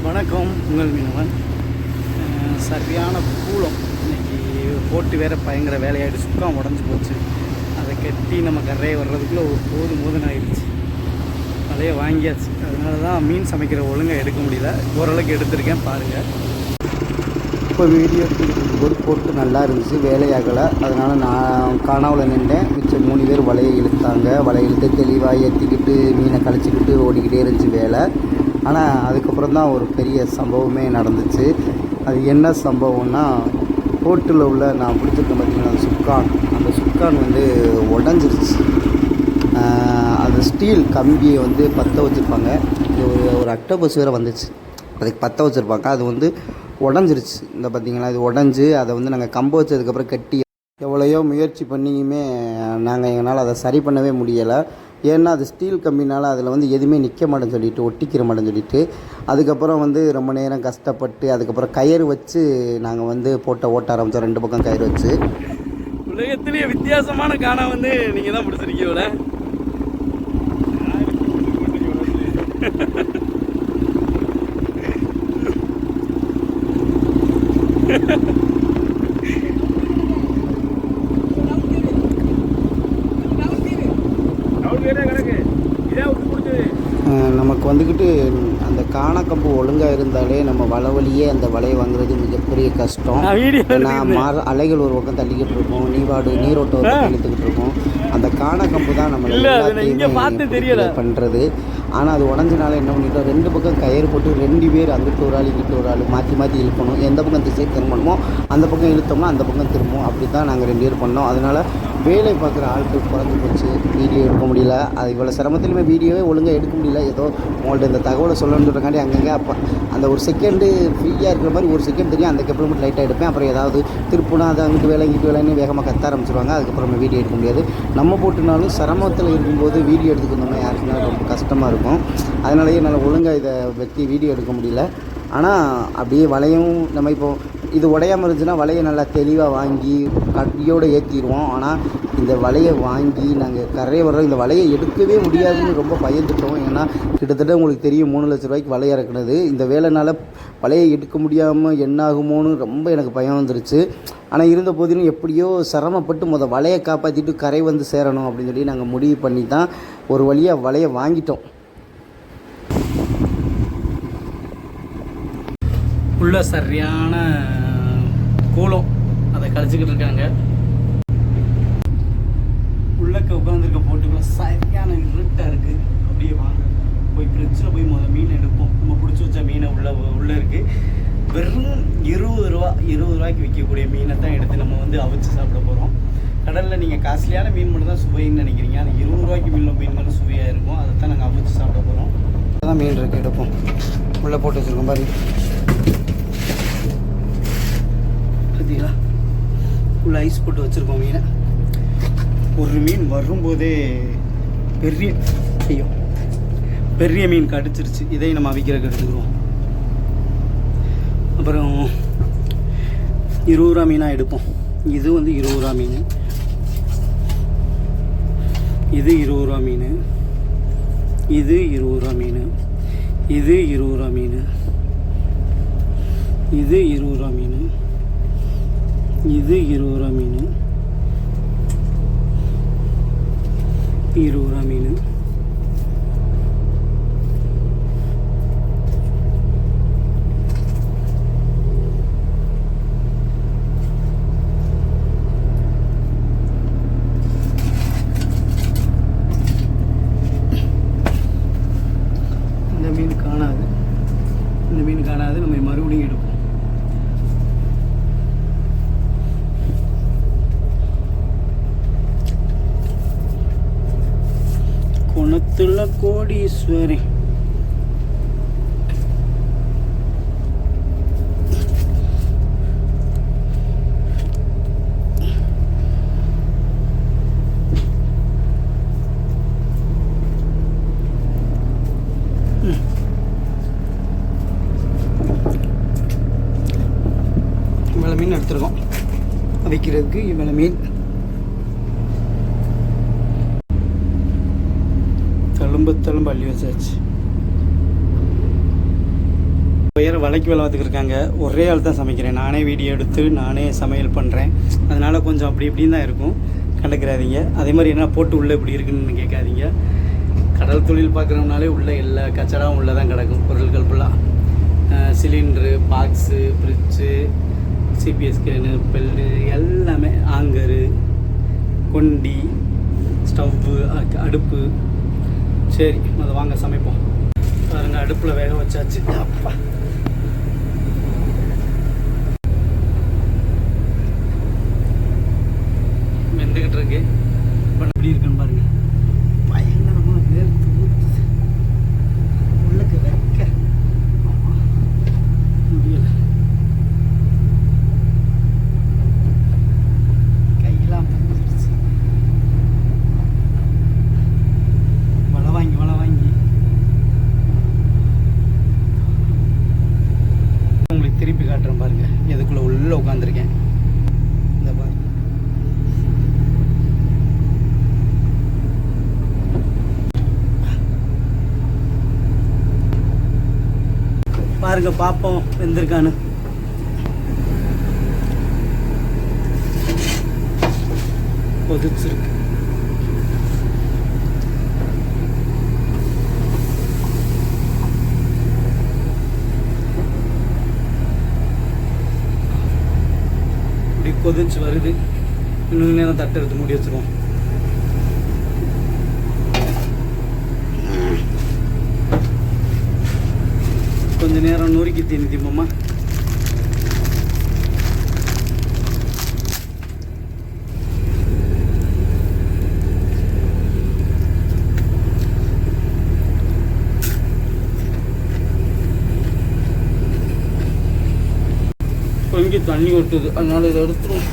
வணக்கம், உங்கள் மீனவன். சரியான கூலம் இன்றைக்கி. போட்டு வேறு பயங்கர வேலையாகிட்டு சுக்கம் உடஞ்சி போச்சு. அதை கட்டி நம்ம கரையை வர்றதுக்குள்ளே ஒரு போதும் ஆகிடுச்சு. வலையை வாங்கியாச்சு. அதனால தான் மீன் சமைக்கிற ஒழுங்காக எடுக்க முடியல. ஓரளவுக்கு எடுத்திருக்கேன், பாருங்கள். இப்போ வீடியோ எடுத்துக்கிட்டு போட்டு நல்லா இருந்துச்சு, வேலையாகலை. அதனால் நான் காணாவில் நின்றேன். மிச்சம் 3 பேர் வலையை இழுத்தாங்க. வலையை இழுத்து தெளிவாக ஏற்றிக்கிட்டு மீனை கழிச்சிக்கிட்டு ஓடிக்கிட்டே இருந்துச்சு வேலை. ஆனால் அதுக்கப்புறம் தான் ஒரு பெரிய சம்பவமே நடந்துச்சு. அது என்ன சம்பவம்னா, போட்டில் உள்ள நான் பிடிச்சிருக்கேன் பார்த்தீங்கன்னா அந்த சுக்கான் வந்து உடஞ்சிருச்சு. அது ஸ்டீல் கம்பியை வந்து பற்ற வச்சுருப்பாங்க. ஒரு அக்டோபஸ் வேறு வந்துச்சு, அதுக்கு பற்ற வச்சுருப்பாங்க. அது வந்து உடஞ்சிருச்சு. இந்த பார்த்திங்களா, இது உடஞ்சி அதை வந்து நாங்கள் கம்பு வச்சதுக்கப்புறம் கட்டி எவ்வளையோ முயற்சி பண்ணியுமே நாங்கள் எங்களால் அதை சரி பண்ணவே முடியலை. ஏன்னா அது ஸ்டீல் கம்பினால் அதில் வந்து எதுவுமே நிற்க மாட்டேன்னு சொல்லிட்டு, ஒட்டிக்கிற மாட்டேன்னு சொல்லிட்டு, அதுக்கப்புறம் வந்து ரொம்ப நேரம் கஷ்டப்பட்டு அதுக்கப்புறம் கயிறு வச்சு நாங்கள் வந்து ஓட்ட ஆரம்பித்தோம். 2 பக்கம் கயிறு வச்சு. உலகத்திலேயே வித்தியாசமான காணா வந்து நீங்கள் தான் பிடிச்சிருக்கீங்கள. நமக்கு வந்துக்கிட்டு அந்த காணக்கம்பு ஒழுங்காக இருந்தாலே நம்ம வலையே அந்த வலையை வாங்குறது மிகப்பெரிய கஷ்டம். நான் அலைகள் ஒரு பக்கம் தள்ளிக்கிட்டு இருக்கோம், நீரோட்டம் ஒரு பக்கம் இழுத்துக்கிட்டு இருக்கோம். அந்த காணக்கம்பு தான் நம்ம எல்லாத்தையுமே பண்ணுறது. ஆனால் அது உடஞ்சினால என்ன பண்ணிட்டோம், 2 பக்கம் கயிறு போட்டு 2 பேர் அங்கிட்டு ஒரு ஆள் இங்கிட்டு ஒரு ஆள் மாற்றி இழுக்கணும். எந்த பக்கம் திசை திரும்பணுமோ அந்த பக்கம் இழுத்தோம்னா அந்த பக்கம் திரும்பும். அப்படி தான் நாங்கள் 2 பேர் பண்ணோம். அதனால் வேலை பார்க்குற ஆட்கள் குறைஞ்சி போச்சு. வீடியோ எடுக்க முடியல. அது இவ்வளோ சிரமத்திலுமே வீடியோவே ஒழுங்காக எடுக்க முடியல. ஏதோ உங்கள்ட்ட இந்த தகவலை சொல்லணும்னு சொல்கிறக்காண்டி அங்கங்கே அப்போ அந்த ஒரு செகண்டு ஃப்ரீயாக இருக்கிற மாதிரி ஒரு செகண்ட் தெரியும். அந்த கப்பல் மட்டும் லைட்டாக எடுப்பேன். அப்புறம் ஏதாவது திருப்புனா அது அங்கிட்டு வேலை இங்கிட்டு வேலைன்னு வேகமாக கத்த ஆரம்பிச்சிருவாங்க. அதுக்கப்புறம் நம்ம வீடியோ எடுக்க முடியாது. நம்ம போட்டுனாலும் சிரமத்தில் இருக்கும்போது வீடியோ எடுத்துக்கணும்னா யாருக்குன்னா ரொம்ப கஷ்டமாக இருக்கும். அதனாலேயே என்னால் ஒழுங்காக இதை வச்சு வீடியோ எடுக்க முடியல. ஆனால் அப்படியே வலையும் நம்ம இப்போது இது உடையாமல் இருந்துச்சுன்னா வலையை நல்லா தெளிவாக வாங்கி கட்டியோடு ஏற்றிடுவோம். ஆனால் இந்த வலையை வாங்கி நாங்கள் கரையை வர்றோம். இந்த வலையை எடுக்கவே முடியாதுன்னு ரொம்ப பயந்துட்டோம். ஏன்னா கிட்டத்தட்ட உங்களுக்கு தெரியும் 3 லட்ச ரூபாய்க்கு வலையை இறக்குனது. இந்த வேலைனால் வலையை எடுக்க முடியாமல் என்ன ஆகுமோன்னு ரொம்ப எனக்கு பயம் வந்துருச்சு. ஆனால் இருந்த போதிலும் எப்படியோ சிரமப்பட்டு வலையை காப்பாற்றிட்டு கரை வந்து சேரணும் அப்படின்னு சொல்லி நாங்கள் முடிவு பண்ணி தான் ஒரு வழியாக வலையை வாங்கிட்டோம். உள்ள சரியான கூலம், அதை கழிச்சிக்கிட்டு இருக்காங்க. உள்ளக்க உட்காந்துருக்க போட்டுக்குள்ள சரியான இருட்டாக இருக்குது. அப்படியே வாங்க போய் ஃப்ரிட்ஜில் போய் மீன் எடுப்போம். நம்ம பிடிச்சி வச்ச மீனை உள்ளே இருக்குது. வெறும் 20 ரூபாய்க்கு விற்கக்கூடிய மீனை தான் எடுத்து நம்ம வந்து அவிச்சு சாப்பிட போகிறோம். கடலில் நீங்கள் காஸ்ட்லியான மீன் மட்டும் தான் சுவைன்னு நினைக்கிறீங்க. ஆனால் 20 ரூபாய்க்கு மீன் மட்டும் சுவையாக இருக்கும். அதை தான் நாங்கள் அவிச்சு சாப்பிட போகிறோம். அதான் மீன் இருக்குது, எடுப்போம். உள்ளே போட்டு வச்சுருக்கோம் பாருங்க. பார்த்தீங்களா, உள்ள ஐஸ் போட்டு வச்சுருக்கோம் மீனை. ஒரு மீன் வரும்போதே பெரிய மீன் கடிச்சிருச்சு. இதையும் நம்ம அவிக்கிறதுக்கு எடுத்துக்கிறோம். அப்புறம் 20 ரூபா மீனாக எடுப்போம். இது வந்து 20 ரூபா மீன், இது 20 ரூபா மீன், இது 20 ரூபா மீன், இது 20 ரூபா மீன், இது 20 ரூபா மீன், இது 20 ரூபா மீன், 20 ரூபா மீன், இந்த மீன் காணாது. நம்ம மறுபடியும் எடுப்போம். குணத்துல கோடீஸ்வரி. இவ்வளோ மீன் எடுத்துருக்கோம் வைக்கிறதுக்கு. இவ்வளோ மீன் தழும்பு அள்ளி வச்சாச்சு. வலைக்கு வேலை பார்த்துக்கிட்டு இருக்காங்க. ஒரே ஆள் தான் சமைக்கிறேன். நானே வீடியோ எடுத்து நானே சமையல் பண்ணுறேன். அதனால் கொஞ்சம் அப்படி இப்படின்னு தான் இருக்கும், கண்டுக்கிறாதீங்க. அதே மாதிரி என்ன போட்டு உள்ளே இப்படி இருக்குன்னு கேட்காதீங்க. கடல் தொழில் பார்க்குறோம்னாலே உள்ளே எல்லா கச்சடாவும் உள்ளே தான் கிடக்கும். பொருட்கள் ஃபுல்லாக cylinder, box, fridge, CBS scan, bell எல்லாமே, ஆங்கரு, கொண்டி, ஸ்டவ்வு, அடுப்பு. சரி, அதை வாங்க சமைப்போம். பாருங்கள், அடுப்பில் வேக வச்சாச்சு. அப்பா, வெந்துக்கிட்டு இருக்கு. இப்போ எப்படி இருக்குன்னு பாருங்கள். பயங்கரமாக வேர்த்து ஊற்றுது. உள்ளுக்கு வைக்க முடியலை. கையெல்லாம் பஞ்சிருச்சு. வலை வாங்கி உங்களுக்கு திருப்பி காட்டுறேன் பாருங்கள். எதுக்குள்ளே உள்ளே உட்காந்துருக்கேன். இந்த பாருங்க, பாருங்க, பார்ப்போம் வெந்திருக்கான்னு. கொதிச்சிருக்கு. இப்படி கொதிச்சு வருது. இன்னும் நேரம் தட்டை எடுத்து மூடி வச்சிருவோம். கொஞ்ச நேரம் நொறுக்கி திணித்திப்போமா. கொஞ்சம் தண்ணி கொட்டுது, அதனால இதை எடுத்துருவோம்.